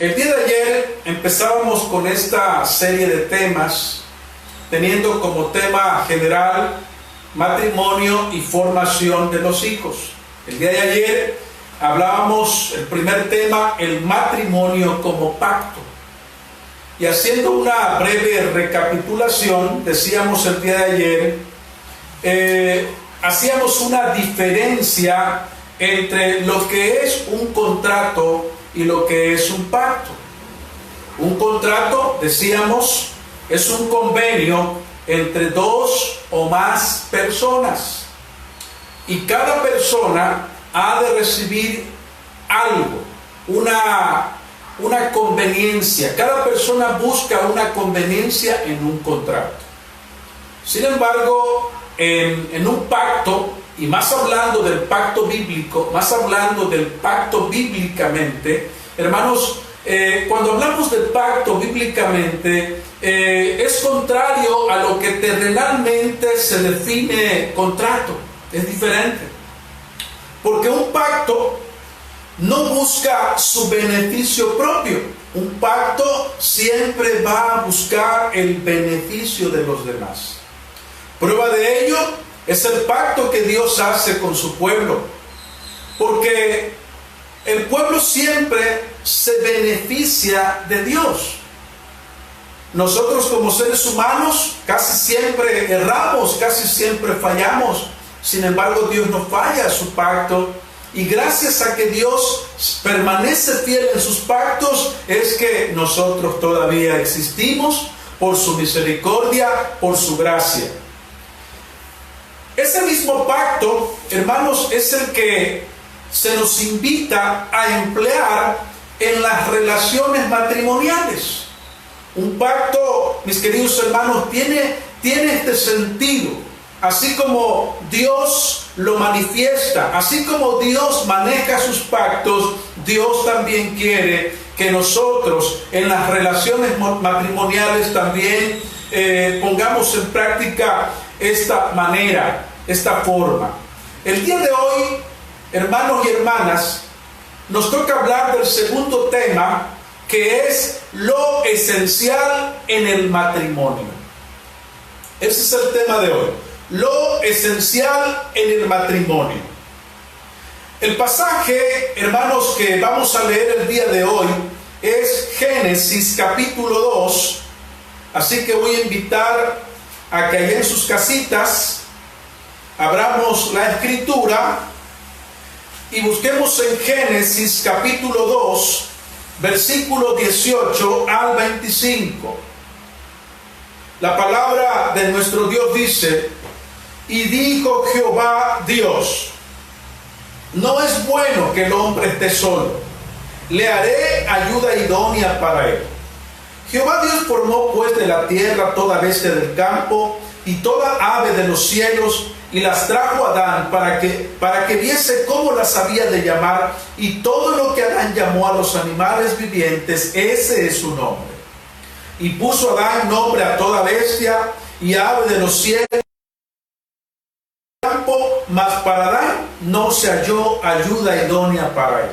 El día de ayer empezábamos con esta serie de temas, teniendo como tema general matrimonio y formación de los hijos. El día de ayer hablábamos, el primer tema, el matrimonio como pacto. Y haciendo una breve recapitulación, decíamos el día de ayer, hacíamos una diferencia entre lo que es un contrato y lo que es un pacto. Un contrato, decíamos, es un convenio entre dos o más personas. Y cada persona ha de recibir algo, una conveniencia. Cada persona busca una conveniencia en un contrato. Sin embargo, en un pacto, y más hablando del pacto bíblico, más hablando del pacto bíblicamente, hermanos, cuando hablamos del pacto bíblicamente, es contrario a lo que terrenalmente se define contrato. Es diferente. Porque un pacto no busca su beneficio propio. Un pacto siempre va a buscar el beneficio de los demás. Prueba de ello es el pacto que Dios hace con su pueblo. Porque el pueblo siempre se beneficia de Dios. Nosotros como seres humanos casi siempre erramos, casi siempre fallamos. Sin embargo, Dios no falla a su pacto. Y gracias a que Dios permanece fiel en sus pactos, es que nosotros todavía existimos por su misericordia, por su gracia. Ese mismo pacto, hermanos, es el que se nos invita a emplear en las relaciones matrimoniales. Un pacto, mis queridos hermanos, tiene este sentido. Así como Dios lo manifiesta, así como Dios maneja sus pactos, Dios también quiere que nosotros en las relaciones matrimoniales también pongamos en práctica esta manera, esta forma. El día de hoy, hermanos y hermanas, nos toca hablar del segundo tema, que es lo esencial en el matrimonio. Ese es el tema de hoy. Lo esencial en el matrimonio. El pasaje, hermanos, que vamos a leer el día de hoy es Génesis capítulo 2. Así que voy a invitar a que allá en sus casitas abramos la escritura y busquemos en Génesis capítulo 2, versículo 18 al 25. La palabra de nuestro Dios dice: y dijo Jehová Dios, no es bueno que el hombre esté solo, le haré ayuda idónea para él. Jehová Dios formó pues de la tierra toda bestia del campo y toda ave de los cielos, y las trajo a Adán para que viese cómo las había de llamar, y todo lo que Adán llamó a los animales vivientes, ese es su nombre. Y puso Adán nombre a toda bestia y ave de los cielos, mas para Adán no se halló ayuda idónea para él.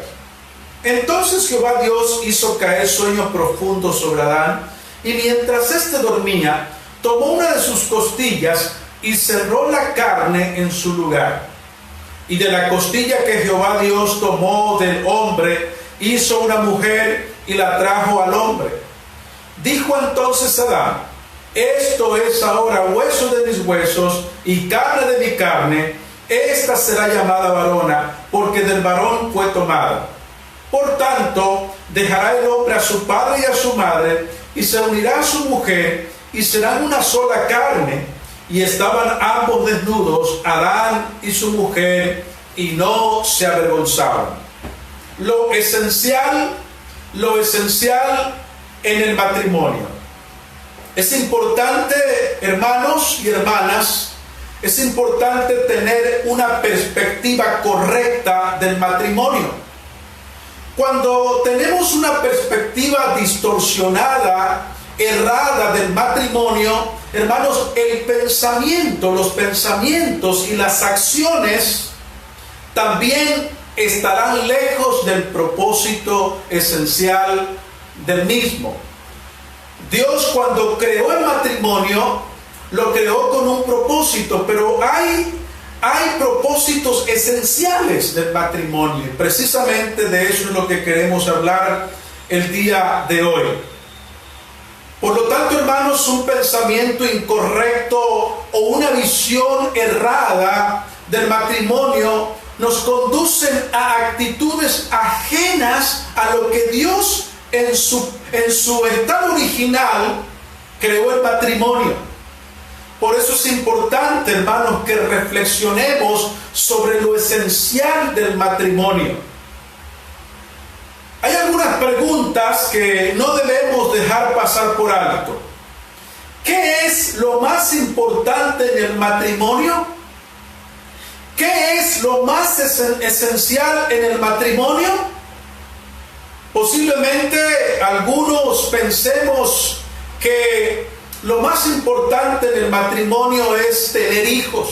Entonces Jehová Dios hizo caer sueño profundo sobre Adán, y mientras éste dormía, tomó una de sus costillas y cerró la carne en su lugar. Y de la costilla que Jehová Dios tomó del hombre, hizo una mujer y la trajo al hombre. Dijo entonces Adán: esto es ahora hueso de mis huesos y carne de mi carne. Esta será llamada varona, porque del varón fue tomada. Por tanto, dejará el hombre a su padre y a su madre, y se unirá a su mujer, y serán una sola carne. Y estaban ambos desnudos, Adán y su mujer, y no se avergonzaban. Lo esencial en el matrimonio. Es importante, hermanos y hermanas, es importante tener una perspectiva correcta del matrimonio. Cuando tenemos una perspectiva distorsionada, errada del matrimonio, hermanos, los pensamientos y las acciones también estarán lejos del propósito esencial del mismo. Dios, cuando creó el matrimonio, lo creó con un propósito, pero hay propósitos esenciales del matrimonio. Precisamente de eso es lo que queremos hablar el día de hoy. Por lo tanto, hermanos, un pensamiento incorrecto o una visión errada del matrimonio nos conducen a actitudes ajenas a lo que Dios en su estado original creó el matrimonio. Por eso es importante, hermanos, que reflexionemos sobre lo esencial del matrimonio. Hay algunas preguntas que no debemos dejar pasar por alto. ¿Qué es lo más importante en el matrimonio? ¿Qué es lo más esencial en el matrimonio? Posiblemente algunos pensemos que lo más importante en el matrimonio es tener hijos,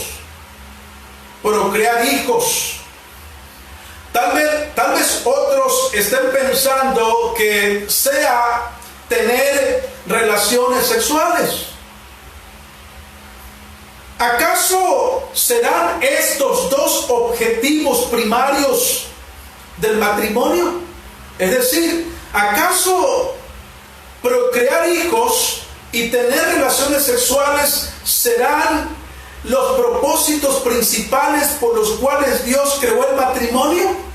procrear hijos. Tal vez otros estén pensando que sea tener relaciones sexuales. ¿Acaso serán estos dos objetivos primarios del matrimonio? Es decir, ¿acaso procrear hijos y tener relaciones sexuales serán los propósitos principales por los cuales Dios creó el matrimonio?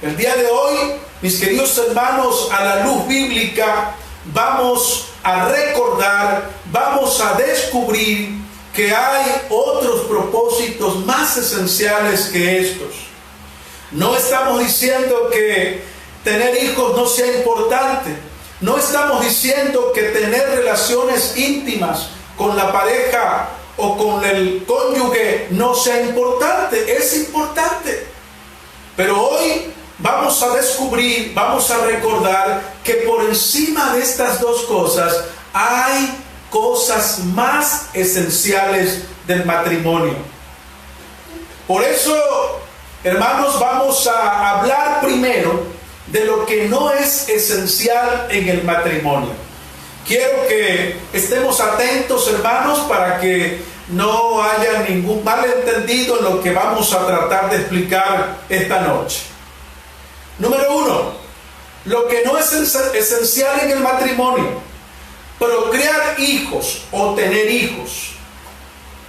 El día de hoy, mis queridos hermanos, a la luz bíblica, vamos a recordar, vamos a descubrir que hay otros propósitos más esenciales que estos. No estamos diciendo que tener hijos no sea importante. No estamos diciendo que tener relaciones íntimas con la pareja o con el cónyuge no sea importante. Es importante. Pero hoy vamos a descubrir, vamos a recordar que por encima de estas dos cosas hay cosas más esenciales del matrimonio. Por eso, hermanos, vamos a hablar primero de lo que no es esencial en el matrimonio. Quiero que estemos atentos, hermanos, para que no haya ningún malentendido en lo que vamos a tratar de explicar esta noche. Número 1, lo que no es esencial en el matrimonio: procrear hijos o tener hijos.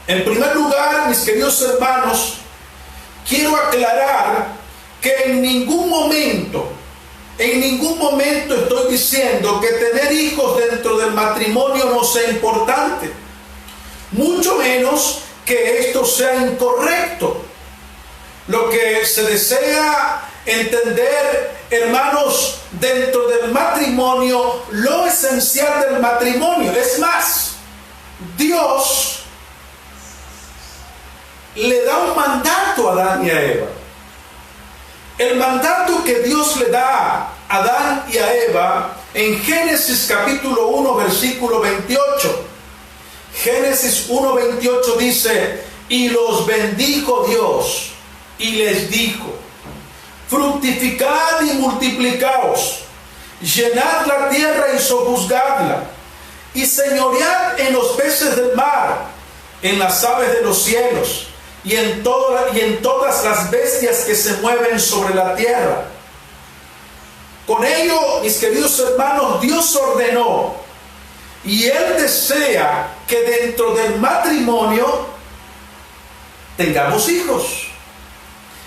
En primer lugar, mis queridos hermanos, quiero aclarar que en ningún momento estoy diciendo que tener hijos dentro del matrimonio no sea importante, mucho menos que esto sea incorrecto. Lo que se desea entender, hermanos, dentro del matrimonio, lo esencial del matrimonio. Es más, Dios le da un mandato a Adán y a Eva. El mandato que Dios le da a Adán y a Eva en Génesis capítulo 1, versículo 28. Génesis 1:28 dice: y los bendijo Dios y les dijo: fructificad y multiplicaos, llenad la tierra y sojuzgadla, y señoread en los peces del mar, en las aves de los cielos, y en todas las bestias que se mueven sobre la tierra. Con ello, mis queridos hermanos, Dios ordenó, y Él desea que dentro del matrimonio tengamos hijos.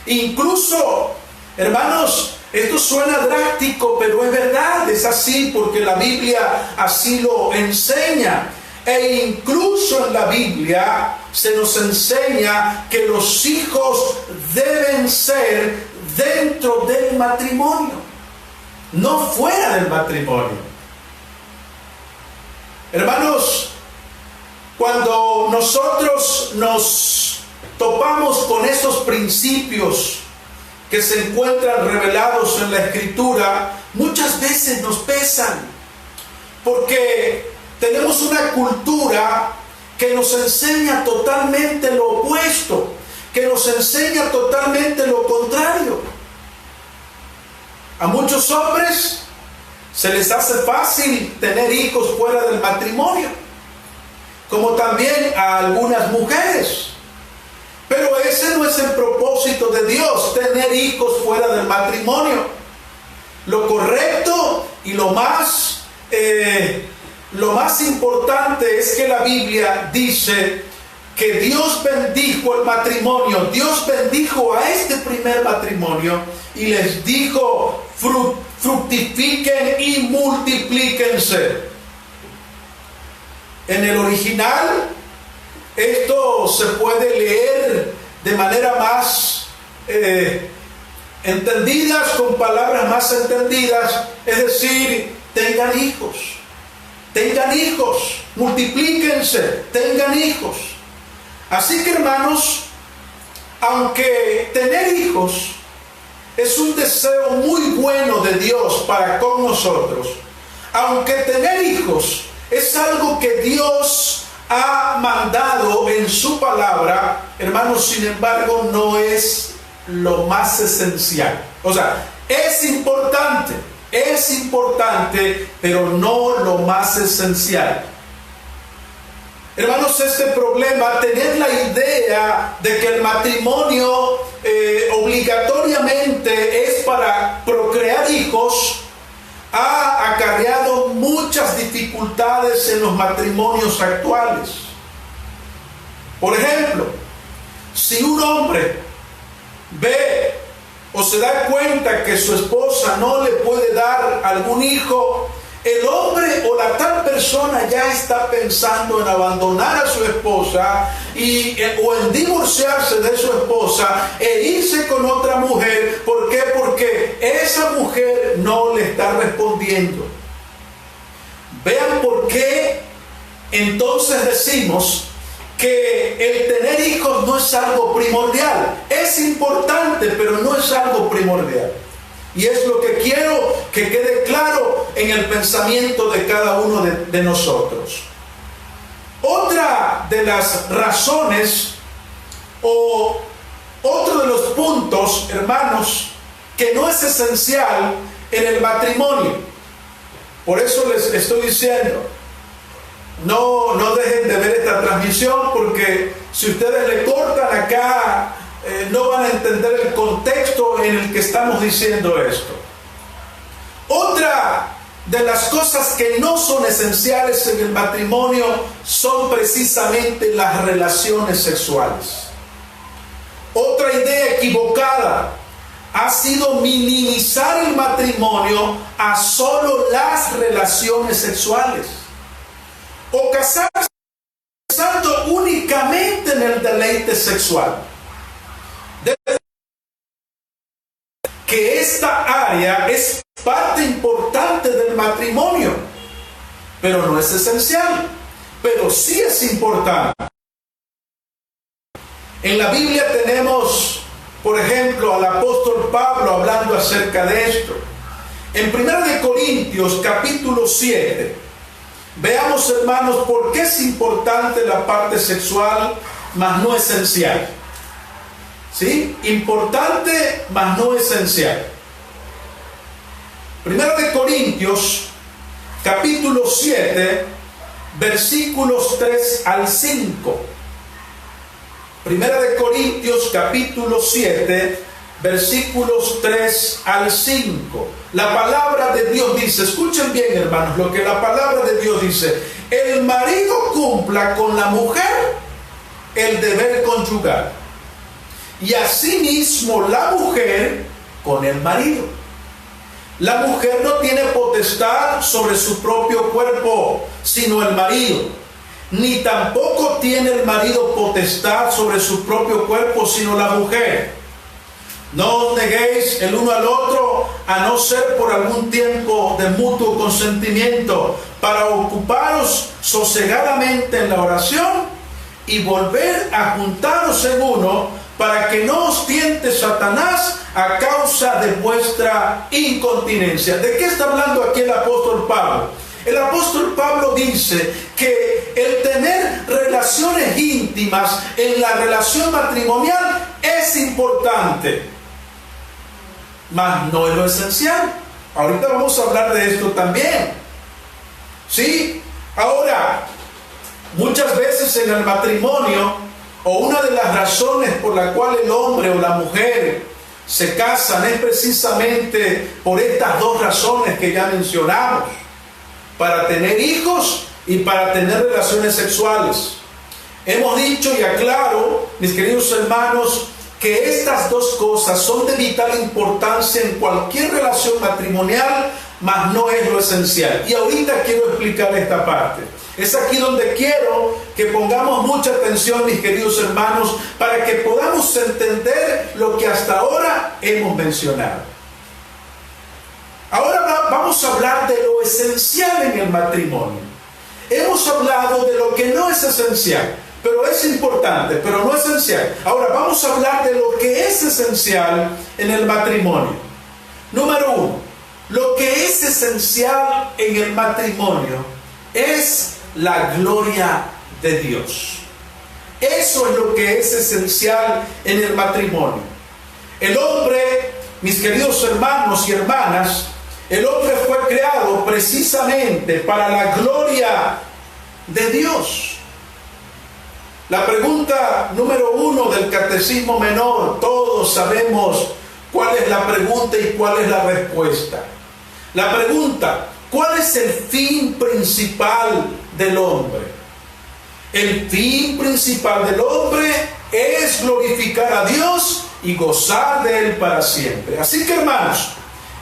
Incluso, hermanos, esto suena drástico, pero es verdad, es así porque la Biblia así lo enseña. E incluso en la Biblia se nos enseña que los hijos deben ser dentro del matrimonio, no fuera del matrimonio. Hermanos, cuando nosotros nos topamos con estos principios que se encuentran revelados en la Escritura, muchas veces nos pesan, porque tenemos una cultura que nos enseña totalmente lo opuesto, que nos enseña totalmente lo contrario. A muchos hombres se les hace fácil tener hijos fuera del matrimonio, como también a algunas mujeres. Pero ese no es el propósito de Dios, tener hijos fuera del matrimonio. Lo correcto y lo más importante es que la Biblia dice que Dios bendijo el matrimonio, Dios bendijo a este primer matrimonio y les dijo: fructifiquen y multiplíquense. En el original, esto se puede leer de manera más entendidas, con palabras más entendidas, es decir, tengan hijos, multiplíquense, tengan hijos. Así que, hermanos, aunque tener hijos es un deseo muy bueno de Dios para con nosotros, aunque tener hijos es algo que Dios ha mandado en su palabra, hermanos, sin embargo, no es lo más esencial. O sea, es importante, pero no lo más esencial. Hermanos, este problema, tener la idea de que el matrimonio obligatoriamente es para procrear hijos, ha acarreado muchas dificultades en los matrimonios actuales. Por ejemplo, si un hombre ve o se da cuenta que su esposa no le puede dar algún hijo, el hombre o la tal persona ya está pensando en abandonar a su esposa o en divorciarse de su esposa e irse con otra mujer. ¿Por qué? Porque esa mujer no le está respondiendo. Vean por qué entonces decimos que el tener hijos no es algo primordial. Es importante, pero no es algo primordial. Y es lo que quiero que quede claro en el pensamiento de cada uno de nosotros. Otra de las razones o otro de los puntos, hermanos, que no es esencial en el matrimonio. Por eso les estoy diciendo, no dejen de ver esta transmisión, porque si ustedes le cortan acá, no van a entender el contexto en el que estamos diciendo esto. Otra de las cosas que no son esenciales en el matrimonio son precisamente las relaciones sexuales. Otra idea equivocada ha sido minimizar el matrimonio a solo las relaciones sexuales, o casarse pensando únicamente en el deleite sexual. Que esta área es parte importante del matrimonio, pero no es esencial, pero sí es importante. En la Biblia tenemos, por ejemplo, al apóstol Pablo hablando acerca de esto. En 1 Corintios capítulo 7, veamos, hermanos, por qué es importante la parte sexual, mas no esencial. ¿Sí? Importante, mas no esencial. 1 Corintios capítulo 7, versículos 3 al 5. 1 Corintios capítulo 7, versículos 3 al 5. La palabra de Dios dice, escuchen bien, hermanos, lo que la palabra de Dios dice: el marido cumpla con la mujer el deber conyugal, y asimismo la mujer con el marido. La mujer no tiene potestad sobre su propio cuerpo, sino el marido. Ni tampoco tiene el marido potestad sobre su propio cuerpo, sino la mujer. No os neguéis el uno al otro, a no ser por algún tiempo de mutuo consentimiento, para ocuparos sosegadamente en la oración y volver a juntaros en uno, para que no os tiente Satanás a causa de vuestra incontinencia. ¿De qué está hablando aquí el apóstol Pablo? El apóstol Pablo dice que el tener relaciones íntimas en la relación matrimonial es importante, mas no es lo esencial. Ahorita vamos a hablar de esto también. ¿Sí? Ahora, muchas veces en el matrimonio, o una de las razones por la cual el hombre o la mujer se casan es precisamente por estas dos razones que ya mencionamos: para tener hijos y para tener relaciones sexuales. Hemos dicho y aclaro, mis queridos hermanos, que estas dos cosas son de vital importancia en cualquier relación matrimonial, mas no es lo esencial. Y ahorita quiero explicar esta parte. Es aquí donde quiero que pongamos mucha atención, mis queridos hermanos, para que podamos entender lo que hasta ahora hemos mencionado. Ahora vamos a hablar de lo esencial en el matrimonio. Hemos hablado de lo que no es esencial, pero es importante, pero no esencial. Ahora vamos a hablar de lo que es esencial en el matrimonio. Número uno, lo que es esencial en el matrimonio es la gloria de Dios. Eso es lo que es esencial en el matrimonio. El hombre, mis queridos hermanos y hermanas, el hombre fue creado precisamente para la gloria de Dios. La pregunta número 1 del Catecismo Menor, todos sabemos cuál es la pregunta y cuál es la respuesta. La pregunta: ¿cuál es el fin principal del hombre? El fin principal del hombre es glorificar a Dios y gozar de Él para siempre. Así que, hermanos,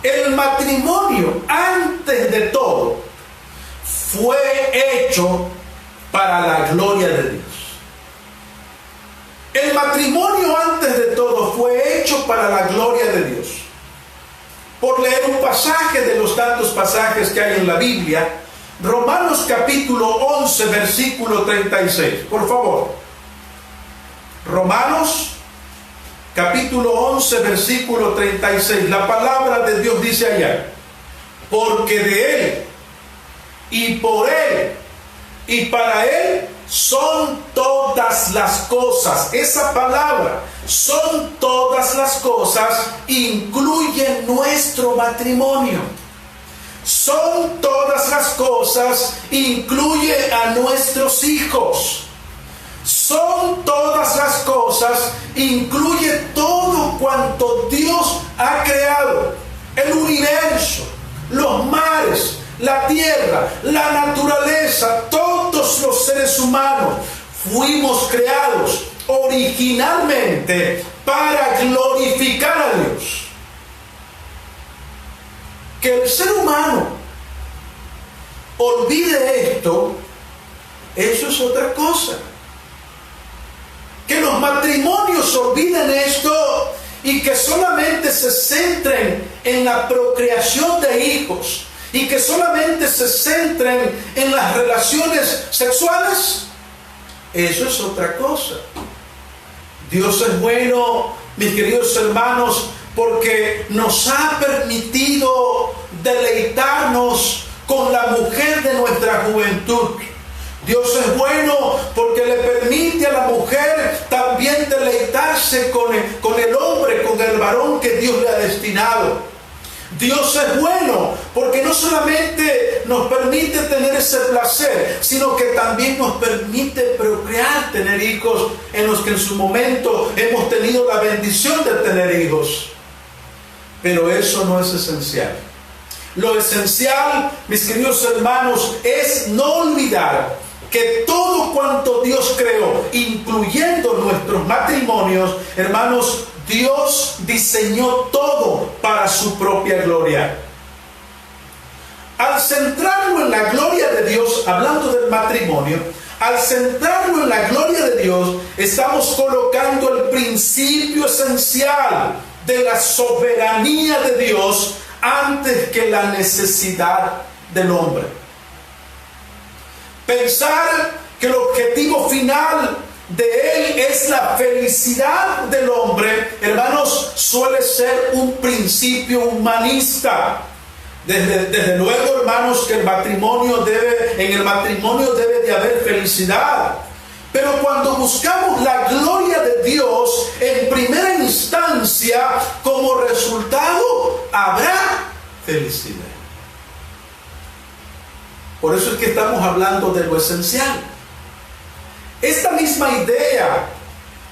el matrimonio, antes de todo, fue hecho para la gloria de Dios. El matrimonio, antes de todo, fue hecho para la gloria de Dios. Por leer un pasaje de los tantos pasajes que hay en la Biblia, Romanos capítulo 11, versículo 36. Por favor. Romanos capítulo 11, versículo 36. La palabra de Dios dice allá: porque de Él, y por Él, y para Él son todas las cosas. Esa palabra, son todas las cosas, incluye nuestro matrimonio. Son todas las cosas, incluye a nuestros hijos. Son todas las cosas, incluye todo cuanto Dios ha creado: el universo, los mares, la tierra, la naturaleza, todos los seres humanos. Fuimos creados originalmente para glorificar a Dios. Que el ser humano olvide esto, eso es otra cosa. Que los matrimonios olviden esto y que solamente se centren en la procreación de hijos y que solamente se centren en las relaciones sexuales, eso es otra cosa. Dios es bueno, mis queridos hermanos, porque nos ha permitido deleitarnos con la mujer de nuestra juventud. Dios es bueno porque le permite a la mujer también deleitarse con el hombre, con el varón que Dios le ha destinado. Dios es bueno porque no solamente nos permite tener ese placer, sino que también nos permite procrear, tener hijos, en los que en su momento hemos tenido la bendición de tener hijos. Pero eso no es esencial. Lo esencial, mis queridos hermanos, es no olvidar que todo cuanto Dios creó, incluyendo nuestros matrimonios, hermanos, Dios diseñó todo para su propia gloria. Al centrarlo en la gloria de Dios, hablando del matrimonio, al centrarlo en la gloria de Dios, estamos colocando el principio esencial de la soberanía de Dios antes que la necesidad del hombre. Pensar que el objetivo final de Él es la felicidad del hombre, hermanos, suele ser un principio humanista. Desde luego, hermanos, que en el matrimonio debe de haber felicidad. Pero cuando buscamos la gloria de Dios, en primera instancia, como resultado, habrá felicidad. Por eso es que estamos hablando de lo esencial. Esta misma idea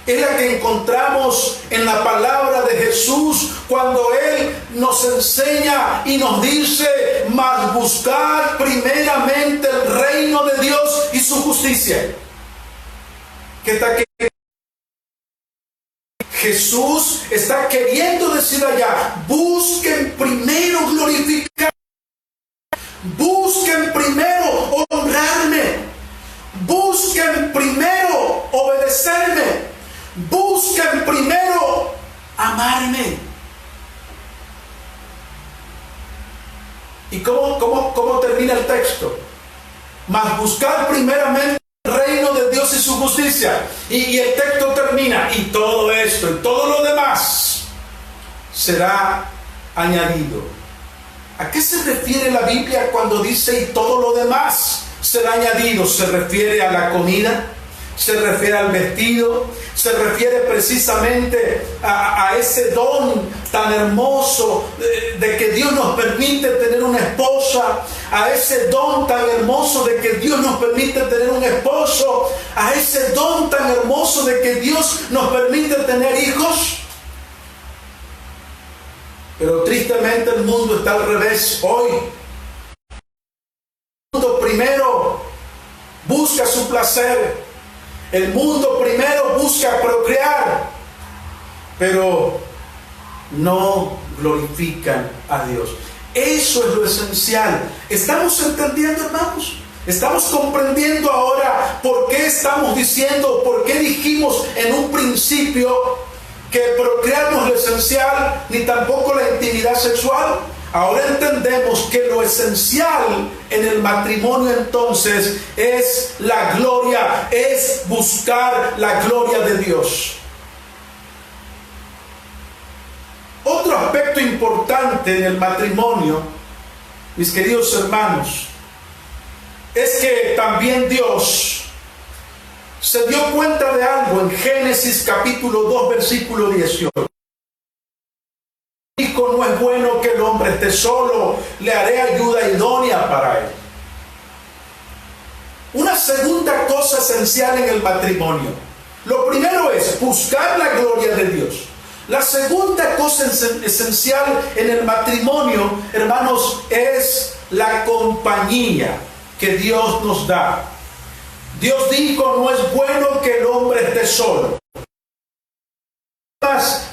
es la que encontramos en la palabra de Jesús cuando Él nos enseña y nos dice: mas buscad primeramente el reino de Dios y su justicia. ¿Qué está aquí? Jesús está queriendo decir allá: busquen primero glorificar, busquen primero honrarme, busquen primero obedecerme, busquen primero amarme. ¿Y cómo termina el texto? Mas buscar primeramente el reino de Dios y su justicia. Y el texto termina: y todo esto y todo lo demás será añadido. ¿A qué se refiere la Biblia cuando dice y todo lo demás será añadido? ¿Se refiere a la comida? ¿Se refiere al vestido? ¿Se refiere precisamente a ese don tan hermoso de que Dios nos permite tener una esposa? ¿A ese don tan hermoso de que Dios nos permite tener un esposo? ¿A ese don tan hermoso de que Dios nos permite tener hijos? Pero tristemente el mundo está al revés hoy. El mundo primero busca su placer. El mundo primero busca procrear, pero no glorifican a Dios. Eso es lo esencial. ¿Estamos entendiendo, hermanos? ¿Estamos comprendiendo ahora por qué estamos diciendo, por qué dijimos en un principio que procrear no es lo esencial, ni tampoco la intimidad sexual? Ahora entendemos que lo esencial en el matrimonio entonces es la gloria, es buscar la gloria de Dios. Otro aspecto importante en el matrimonio, mis queridos hermanos, es que también Dios se dio cuenta de algo en Génesis capítulo 2, versículo 18. No es bueno que el hombre esté solo, le haré ayuda idónea para él. Una segunda cosa esencial en el matrimonio. Lo primero es buscar la gloria de Dios. La segunda cosa esencial en el matrimonio, hermanos, es la compañía que Dios nos da. Dios dijo: no es bueno que el hombre esté solo.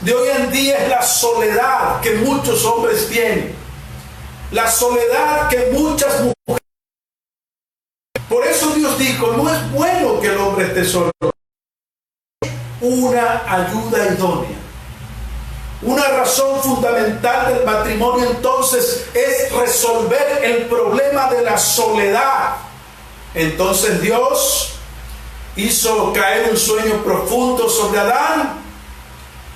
De hoy en día es la soledad que muchos hombres tienen, la soledad que muchas mujeres. Por eso Dios dijo: no es bueno que el hombre esté solo. Una ayuda idónea. Una razón fundamental del matrimonio entonces es resolver el problema de la soledad. Entonces Dios hizo caer un sueño profundo sobre Adán,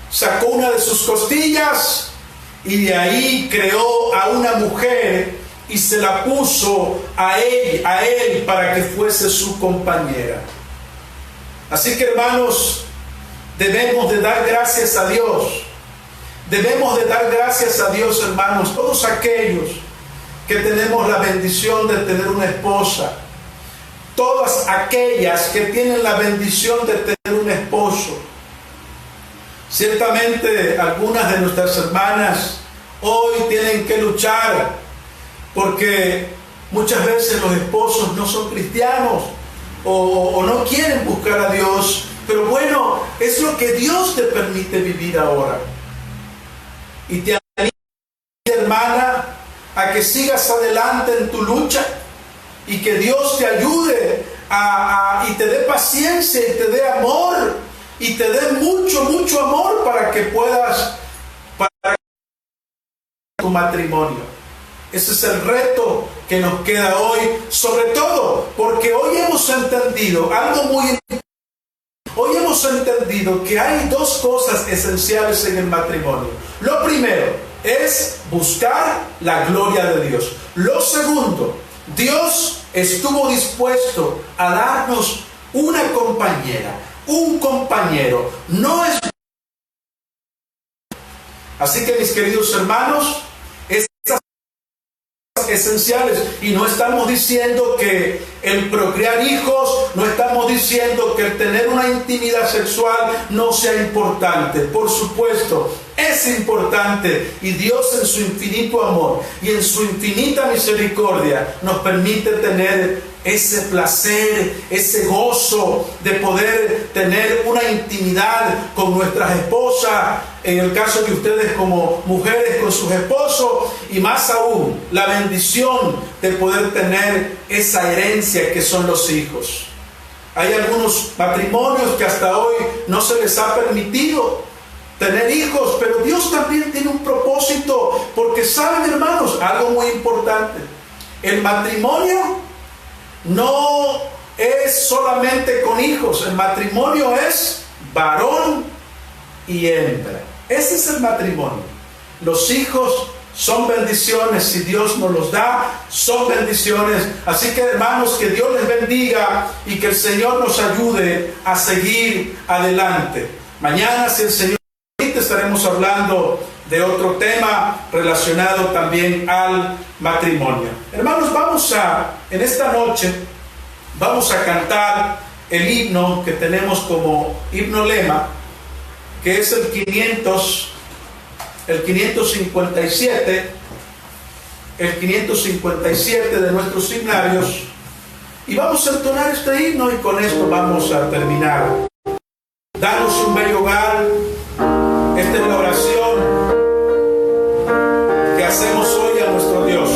sacó una de sus costillas y de ahí creó a una mujer y se la puso a él para que fuese su compañera. Así que, hermanos, debemos de dar gracias a Dios. Debemos de dar gracias a Dios, hermanos, todos aquellos que tenemos la bendición de tener una esposa, todas aquellas que tienen la bendición de tener un esposo. Ciertamente algunas de nuestras hermanas hoy tienen que luchar porque muchas veces los esposos no son cristianos o no quieren buscar a Dios, pero bueno, es lo que Dios te permite vivir ahora. Y te animo, hermana, a que sigas adelante en tu lucha y que Dios te ayude y te dé paciencia y te dé amor. Y te dé mucho, mucho amor para que puedas para tu matrimonio. Ese es el reto que nos queda hoy, sobre todo porque hoy hemos entendido algo muy importante. Hoy hemos entendido que hay dos cosas esenciales en el matrimonio. Lo primero es buscar la gloria de Dios. Lo segundo, Dios estuvo dispuesto a darnos una compañera, un compañero. No es... Así que, mis queridos hermanos, cosas esenciales. Y no estamos diciendo que el procrear hijos, no estamos diciendo que el tener una intimidad sexual no sea importante. Por supuesto, es importante, y Dios en su infinito amor y en su infinita misericordia nos permite tener ese placer, ese gozo de poder tener una intimidad con nuestras esposas, en el caso de ustedes como mujeres con sus esposos, y más aún la bendición de poder tener esa herencia que son los hijos. Hay algunos matrimonios que hasta hoy no se les ha permitido tener hijos, pero Dios también tiene un propósito, porque saben, hermanos, algo muy importante: el matrimonio no es solamente con hijos, el matrimonio es varón y hembra. Ese es el matrimonio. Los hijos son bendiciones, si Dios nos los da, son bendiciones. Así que, hermanos, que Dios les bendiga y que el Señor nos ayude a seguir adelante. Mañana, si el Señor permite, estaremos hablando de otro tema relacionado también al matrimonio. Hermanos, en esta noche vamos a cantar el himno que tenemos como himno lema, que es el 557 de nuestros himnarios, y vamos a entonar este himno, y con esto vamos a terminar. Danos un bello hogar. Esta es la oración que hacemos hoy a nuestro Dios.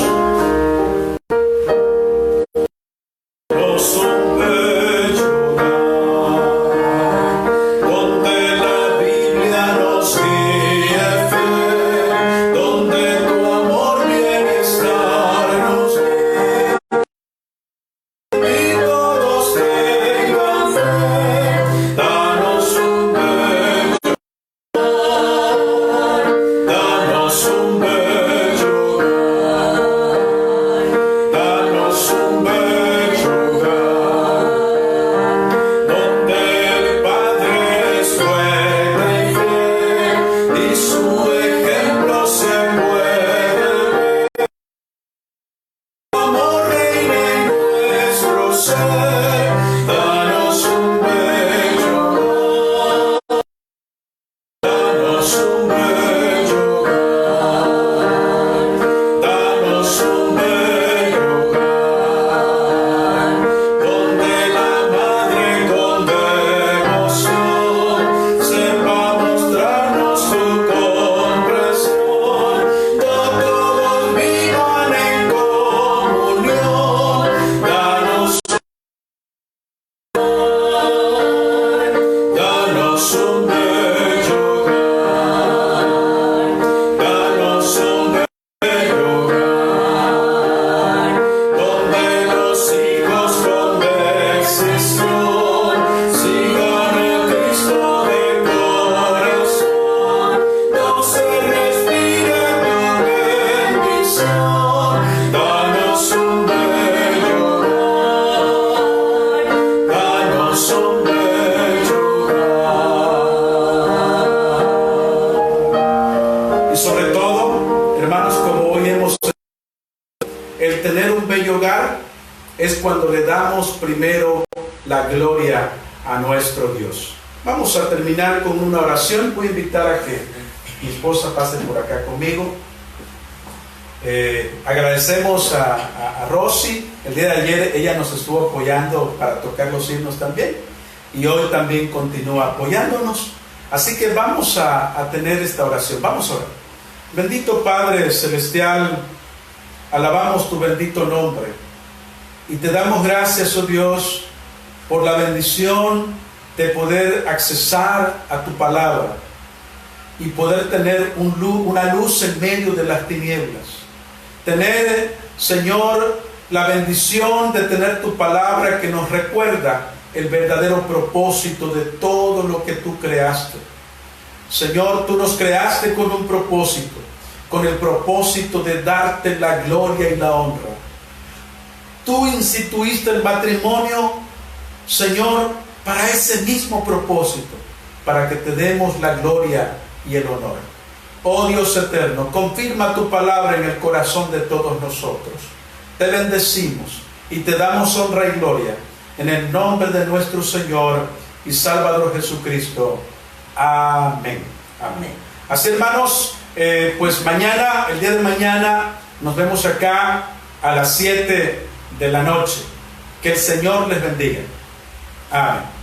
Es cuando le damos primero la gloria a nuestro Dios. Vamos a terminar con una oración. Voy a invitar a que mi esposa pase por acá conmigo. Agradecemos a Rosy. El día de ayer ella nos estuvo apoyando para tocar los himnos también, y hoy también continúa apoyándonos. Así que vamos a tener esta oración. Vamos a orar. Bendito Padre Celestial, alabamos tu bendito nombre. Y te damos gracias, oh Dios, por la bendición de poder accesar a tu palabra y poder tener una luz en medio de las tinieblas. Tener, Señor, la bendición de tener tu palabra que nos recuerda el verdadero propósito de todo lo que tú creaste. Señor, tú nos creaste con un propósito, con el propósito de darte la gloria y la honra. Tú instituiste el matrimonio, Señor, para ese mismo propósito, para que te demos la gloria y el honor. Oh Dios eterno, confirma tu palabra en el corazón de todos nosotros. Te bendecimos y te damos honra y gloria en el nombre de nuestro Señor y Salvador Jesucristo. Amén. Amén. Así, hermanos, pues mañana, el día de mañana, nos vemos acá a las 7 de la noche. Que el Señor les bendiga. Amén.